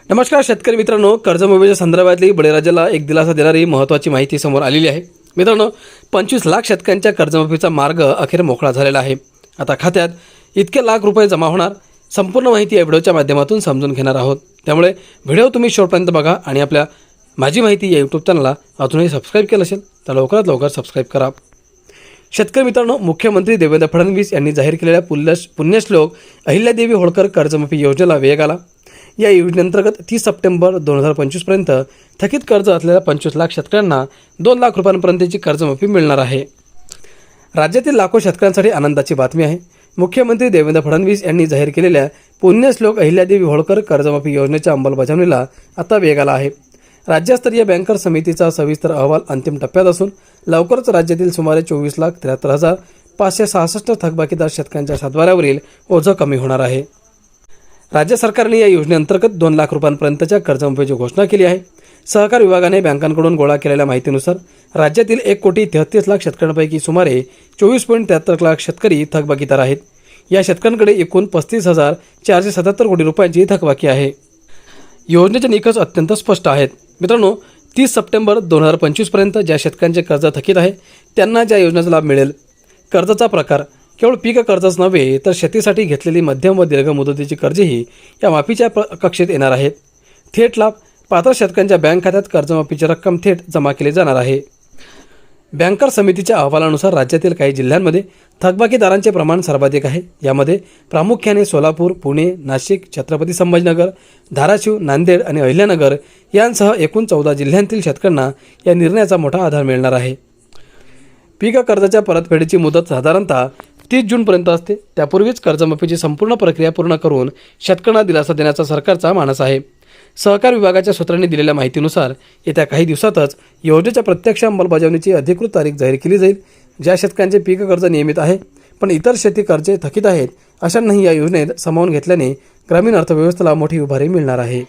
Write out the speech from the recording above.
नमस्कार शेतकरी मित्रांनो, कर्जमाफीच्या संदर्भातली बळीराजाला एक दिलासा देणारी महत्त्वाची माहिती समोर आलेली आहे। मित्रांनो, 25 लाख शेतकऱ्यांच्या कर्जमाफीचा मार्ग अखेर मोकळा झालेला आहे। आता खात्यात इतके लाख रुपये जमा होणार, संपूर्ण माहिती या व्हिडिओच्या माध्यमातून समजून घेणार आहोत। त्यामुळे व्हिडिओ तुम्ही शेवटपर्यंत बघा आणि आपल्या माझी माहिती या यूट्यूब चॅनलला अजूनही सबस्क्राईब केलं असेल तर लवकरात लवकर सबस्क्राईब करा। शेतकरी मित्रांनो, मुख्यमंत्री देवेंद्र फडणवीस यांनी जाहीर केलेल्या पुण्यश्लोक अहिल्यादेवी होळकर कर्जमाफी योजनेला वेग आला। या योजनेअंतर्गत 30 सप्टेंबर 2025 पर्यंत थकीत कर्ज असलेल्या 25 लाख शेतकऱ्यांना 2 लाख रुपयांपर्यंतची कर्जमाफी मिळणार आहे। राज्यातील लाखो शेतकऱ्यांसाठी आनंदाची बातमी आहे। मुख्यमंत्री देवेंद्र फडणवीस यांनी जाहीर केलेल्या पुण्यश्लोक अहिल्यादेवी होळकर कर्जमाफी योजनेच्या अंमलबजावणीला आता वेग आला आहे। राज्यस्तरीय बँकर समितीचा सविस्तर अहवाल अंतिम टप्प्यात असून लवकरच राज्यातील सुमारे 24,73,566 थकबाकीदार शेतकऱ्यांच्या सातबाऱ्यावरील ओझं कमी होणार आहे। राज्य सरकारने या योजनेअंतर्गत 2 लाख रुपयांपर्यंतच्या कर्जमाफीची घोषणा केली आहे। सहकार विभागाने बँकांकडून गोळा केलेल्या माहितीनुसार राज्यातील 1,33,00,000 शेतकऱ्यांपैकी सुमारे 24.73 लाख शेतकरी थकबाकीदार आहेत। या शेतकऱ्यांकडे एकूण 35,477 कोटी रुपयांची थकबाकी आहे। योजनेचे निकष अत्यंत स्पष्ट आहेत। मित्रांनो, 30 सप्टेंबर 2025 पर्यंत ज्या शेतकऱ्यांचे कर्ज थकीत आहे त्यांना ज्या योजनेचा लाभ मिळेल। कर्जाचा प्रकार केवळ पीक कर्जच नव्हे तर शेतीसाठी घेतलेली मध्यम व दीर्घ मुदतीची कर्जेही या माफीच्या कक्षेत येणार आहेत। थेट लाभ पात्र शेतकऱ्यांच्या बँक खात्यात कर्जमाफीची रक्कम थेट जमा केली जाणार आहे। बँकर समितीच्या अहवालानुसार राज्यातील काही जिल्ह्यांमध्ये थकबाकीदारांचे प्रमाण सर्वाधिक आहे। यामध्ये प्रामुख्याने सोलापूर, पुणे, नाशिक, छत्रपती संभाजीनगर, धाराशिव, नांदेड आणि अहिल्यानगर यांसह एकूण 14 जिल्ह्यांतील शेतकऱ्यांना या निर्णयाचा मोठा आधार मिळणार आहे। पीक कर्जाच्या परतफेडीची मुदत साधारणतः 30 जूनपर्यंत असते। त्यापूर्वीच कर्जमाफीची संपूर्ण प्रक्रिया पूर्ण करून शेतकऱ्यांना दिलासा देण्याचा सरकारचा मानस आहे। सहकार विभागाच्या सूत्रांनी दिलेल्या माहितीनुसार येत्या काही दिवसातच योजनेच्या प्रत्यक्ष अंमलबजावणीची अधिकृत तारीख जाहीर केली जाईल। ज्या शेतकऱ्यांचे पीक कर्ज नियमित आहे पण इतर शेती कर्जे थकीत आहेत अशांनाही या योजनेत सामावून घेतल्याने ग्रामीण अर्थव्यवस्थेला मोठी उभारी मिळणार आहे।